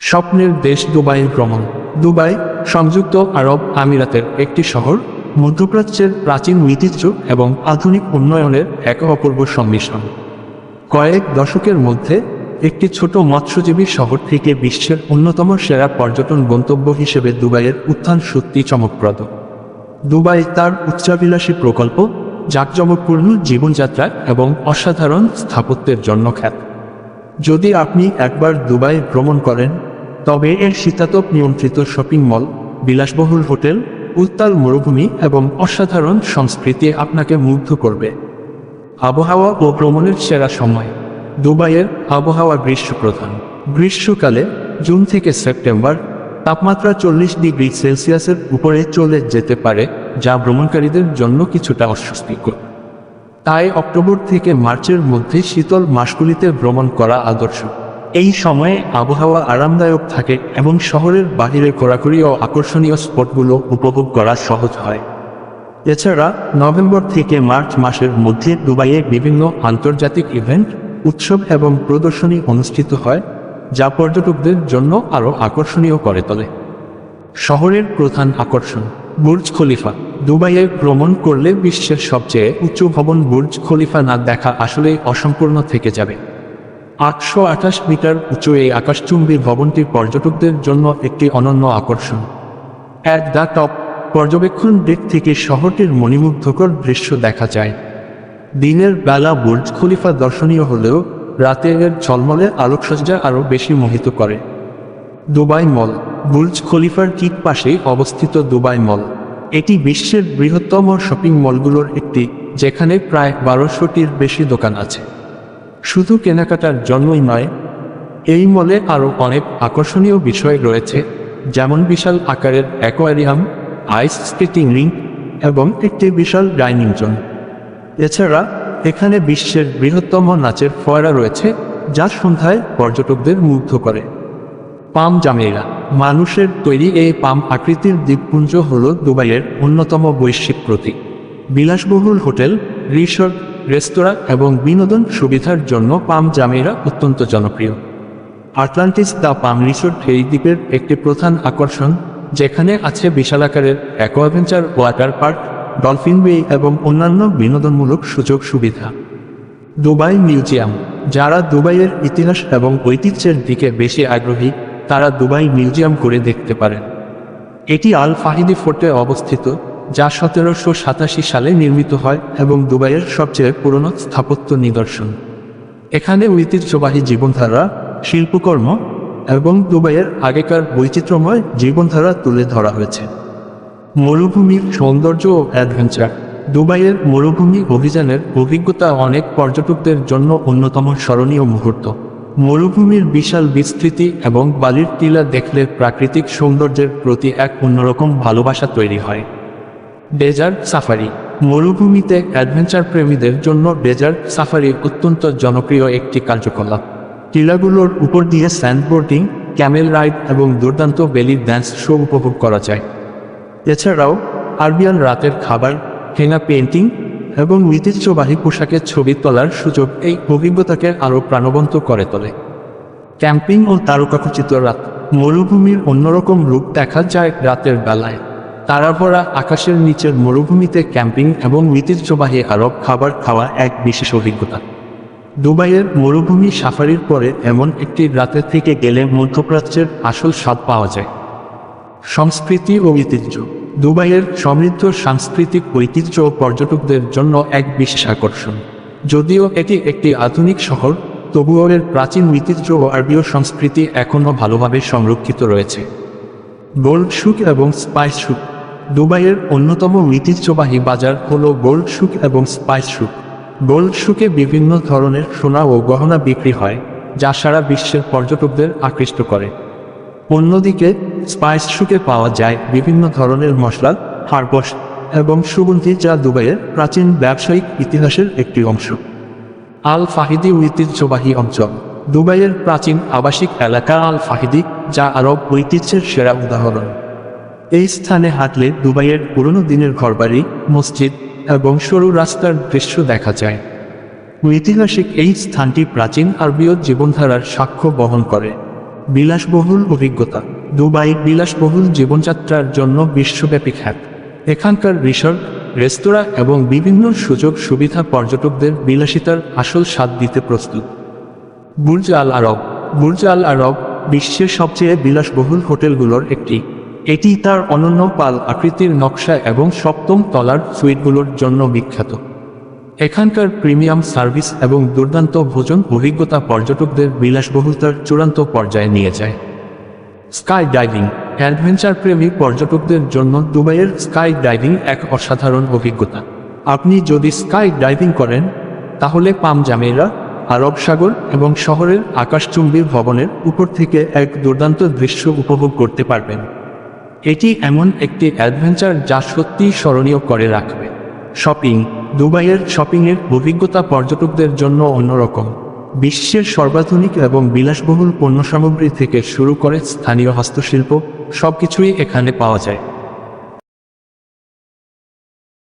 স্বপ্নের দেশ দুবাই ভ্রমণ। দুবাই সংযুক্ত আরব আমিরাতের একটি শহর, মধ্যপ্রাচ্যের প্রাচীন ঐতিহ্য এবং আধুনিক উন্নয়নের এক অপূর্ব সংমিশ্রণ। কয়েক দশকের মধ্যে একটি ছোট মৎস্যজীবী শহর থেকে বিশ্বের অন্যতম সেরা পর্যটন গন্তব্য হিসেবে দুবাইয়ের উত্থান সত্যি চমকপ্রদ। দুবাই তার উচ্চাভিলাষী প্রকল্প, জাঁকজমকপূর্ণ জীবনযাত্রা এবং অসাধারণ স্থাপত্যের জন্য খ্যাত। যদি আপনি একবার দুবাই ভ্রমণ করেন, তবে এর শীতাতপ নিয়ন্ত্রিত শপিং মল, বিলাসবহুল হোটেল, উত্তাল মরুভূমি এবং অসাধারণ সংস্কৃতি আপনাকে মুগ্ধ করবে। আবহাওয়া ও ভ্রমণের সেরা সময়। দুবাইয়ের আবহাওয়া গ্রীষ্মপ্রধান। গ্রীষ্মকালে জুন থেকে সেপ্টেম্বর তাপমাত্রা 40 ডিগ্রি সেলসিয়াসের উপরে চলে যেতে পারে, যা ভ্রমণকারীদের জন্য কিছুটা অস্বস্তিকর। তাই অক্টোবর থেকে মার্চের মধ্যে শীতল মাসগুলিতে ভ্রমণ করা আদর্শ। এই সময়ে আবহাওয়া আরামদায়ক থাকে এবং শহরের বাহিরে ঘোরাঘুরি ও আকর্ষণীয় স্পটগুলো উপভোগ করা সহজ হয়। এছাড়া নভেম্বর থেকে মার্চ মাসের মধ্যে দুবাইয়ে বিভিন্ন আন্তর্জাতিক ইভেন্ট, উৎসব এবং প্রদর্শনী অনুষ্ঠিত হয়, যা পর্যটকদের জন্য আরও আকর্ষণীয় করে তোলে। শহরের প্রধান আকর্ষণ। Burj Khalifa. দুবাইয়ে ভ্রমণ করলে বিশ্বের সবচেয়ে উঁচু ভবন বুর্জ খলিফা না দেখা আসলেই অসম্পূর্ণ থেকে যাবে। 828 মিটার উঁচু এই আকাশচুম্বী ভবনটি পর্যটকদের জন্য একটি অনন্য আকর্ষণ। অ্যাট দ্য টপ পর্যবেক্ষণ ডেক থেকে শহরটির মণিমুগ্ধকর দৃশ্য দেখা যায়। দিনের বেলা বুর্জ খলিফা দর্শনীয় হলেও রাতে এর ঝলমলে আলোকসজ্জা আরও বেশি মোহিত করে। দুবাই মল। বুর্জ খলিফার ঠিক পাশেই অবস্থিত দুবাই মল। এটি বিশ্বের বৃহত্তম শপিং মলগুলোর একটি, যেখানে প্রায় 1200টির বেশি দোকান আছে। শুধু কেনাকাটার জন্যই নয়, এই মলে আরও অনেক আকর্ষণীয় বিষয় রয়েছে, যেমন বিশাল আকারের অ্যাকোয়ারিয়াম, আইস স্কেটিং রিং এবং একটি বিশাল ডাইনিং জোন। এছাড়া এখানে বিশ্বের বৃহত্তম নাচের ফোয়ারা রয়েছে, যা সন্ধ্যায় পর্যটকদের মুগ্ধ করে। পাম জামেইরা। মানুষের তৈরি এই পাম আকৃতির দ্বীপপুঞ্জ হল দুবাইয়ের অন্যতম বৈশ্বিক প্রতীক। বিলাসবহুল হোটেল, রিসোর্ট, রেস্তোরাঁ এবং বিনোদন সুবিধার জন্য পাম জামেইরা অত্যন্ত জনপ্রিয়। আটলান্টিস দ্য পাম রিসোর্ট এই দ্বীপের একটি প্রধান আকর্ষণ, যেখানে আছে বিশালাকারের অ্যাকোয়াভেঞ্চার ওয়াটার পার্ক, ডলফিন বে এবং অন্যান্য বিনোদনমূলক সুযোগ সুবিধা। Dubai museum. যারা দুবাইয়ের ইতিহাস এবং ঐতিহ্যের দিকে বেশি আগ্রহী, তারা দুবাই মিউজিয়াম করে দেখতে পারেন। এটি আল ফাহিদি ফোর্টে অবস্থিত, যা 1787 সালে নির্মিত হয় এবং দুবাইয়ের সবচেয়ে পুরনো স্থাপত্য নিদর্শন। এখানে ঐতিহ্যবাহী জীবনধারা, শিল্পকর্ম এবং দুবাইয়ের আগেকার বৈচিত্র্যময় জীবনধারা তুলে ধরা হয়েছে। মরুভূমির সৌন্দর্য ও অ্যাডভেঞ্চার। দুবাইয়ের মরুভূমি অভিযানের অভিজ্ঞতা অনেক পর্যটকদের জন্য অন্যতম স্মরণীয় মুহূর্ত। মরুভূমির বিশাল বিস্তৃতি এবং বালির টিলা দেখলে প্রাকৃতিক সৌন্দর্যের প্রতি এক অন্যরকম ভালোবাসা তৈরি হয়। Desert safari. মরুভূমিতে অ্যাডভেঞ্চার প্রেমীদের জন্য ডেজার্ট সাফারি অত্যন্ত জনপ্রিয় একটি কার্যকলাপ। টিলাগুলোর উপর দিয়ে স্যান্ডবোর্ডিং, ক্যামেল রাইড এবং দুর্দান্ত বেলি ড্যান্স শো উপভোগ করা যায়। এছাড়াও আরবিয়ান রাতের খাবার, হেনা পেইন্টিং এবং ঐতিহ্যবাহী পোশাকের ছবি তোলার সুযোগ এই অভিজ্ঞতাকে আরও প্রাণবন্ত করে তোলে। ক্যাম্পিং ও তারকাখচিত রাত। মরুভূমির অন্যরকম রূপ দেখা যায় রাতের বেলায়। তারাভরা আকাশের নিচের মরুভূমিতে ক্যাম্পিং এবং ঐতিহ্যবাহী আরব খাবার খাওয়া এক বিশেষ অভিজ্ঞতা। দুবাইয়ের মরুভূমি সাফারির পরে এমন একটি রাতে থেকে গেলে মধ্যপ্রাচ্যের আসল স্বাদ পাওয়া যায়। সংস্কৃতি ও ঐতিহ্য। দুবাইয়ের সমৃদ্ধ সাংস্কৃতিক ঐতিহ্য পর্যটকদের জন্য এক বিশেষ আকর্ষণ। যদিও এটি একটি আধুনিক শহর, তবুও এর প্রাচীন ঐতিহ্য ও আরবীয় সংস্কৃতি এখনও ভালোভাবে সংরক্ষিত রয়েছে। গোল্ড সুক এবং স্পাইস সুক। দুবাইয়ের অন্যতম ঐতিহ্যবাহী বাজার হল গোল্ড সুক এবং স্পাইস সুক। গোল্ড সুকে বিভিন্ন ধরনের সোনা ও গহনা বিক্রি হয়, যা সারা বিশ্বের পর্যটকদের আকৃষ্ট করে। অন্যদিকে স্পাইস সুকে পাওয়া যায় বিভিন্ন ধরনের মশলা, হার্বস এবং সুগন্ধি, যা দুবাইয়ের প্রাচীন ব্যবসায়িক ইতিহাসের একটি অংশ। আল ফাহিদি ঐতিহ্যবাহী অঞ্চল। দুবাইয়ের প্রাচীন আবাসিক এলাকা আল ফাহিদি, যা আরব ঐতিহ্যের সেরা উদাহরণ। এই স্থানে হাঁটলে দুবাইয়ের পুরনো দিনের ঘরবাড়ি, মসজিদ এবং সরু রাস্তার দৃশ্য দেখা যায়। ঐতিহাসিক এই স্থানটি প্রাচীন আরবীয় জীবনধারার সাক্ষ্য বহন করে। বিলাসবহুল অভিজ্ঞতা। দুবাই বিলাসবহুল জীবনযাত্রার জন্য বিশ্বব্যাপী খ্যাত। এখানকার রিসর্ট, রেস্তোরাঁ এবং বিভিন্ন সুযোগ সুবিধা পর্যটকদের বিলাসিতার আসল স্বাদ দিতে প্রস্তুত। বুর্জ আল আরব। বুর্জ আল আরব বিশ্বের সবচেয়ে বিলাসবহুল হোটেলগুলোর একটি। এটি তার অনন্য পাল আকৃতির নকশা এবং সপ্তম তলার সুইটগুলোর জন্য বিখ্যাত। এখানকার প্রিমিয়াম সার্ভিস এবং দুর্দান্ত ভোজন অভিজ্ঞতা পর্যটকদের বিলাসবহুলতার চূড়ান্ত পর্যায়ে নিয়ে যায়। Sky diving. অ্যাডভেঞ্চার প্রেমী পর্যটকদের জন্য দুবাইয়ের স্কাই ডাইভিং এক অসাধারণ অভিজ্ঞতা। আপনি যদি স্কাই ডাইভিং করেন তাহলে পাম জামেইরা, আরব সাগর এবং শহরের আকাশচুম্বী ভবনের উপর থেকে এক দুর্দান্ত দৃশ্য উপভোগ করতে পারবেন। এটি এমন একটি অ্যাডভেঞ্চার যা সত্যিই স্মরণীয় করে রাখবে। শপিং। দুবাইয়ের শপিংয়ের অভিজ্ঞতা পর্যটকদের জন্য অন্যরকম। বিশ্বের সর্বাধুনিক এবং বিলাসবহুল পণ্যসামগ্রী থেকে শুরু করে স্থানীয় হস্তশিল্প সবকিছুই এখানে পাওয়া যায়।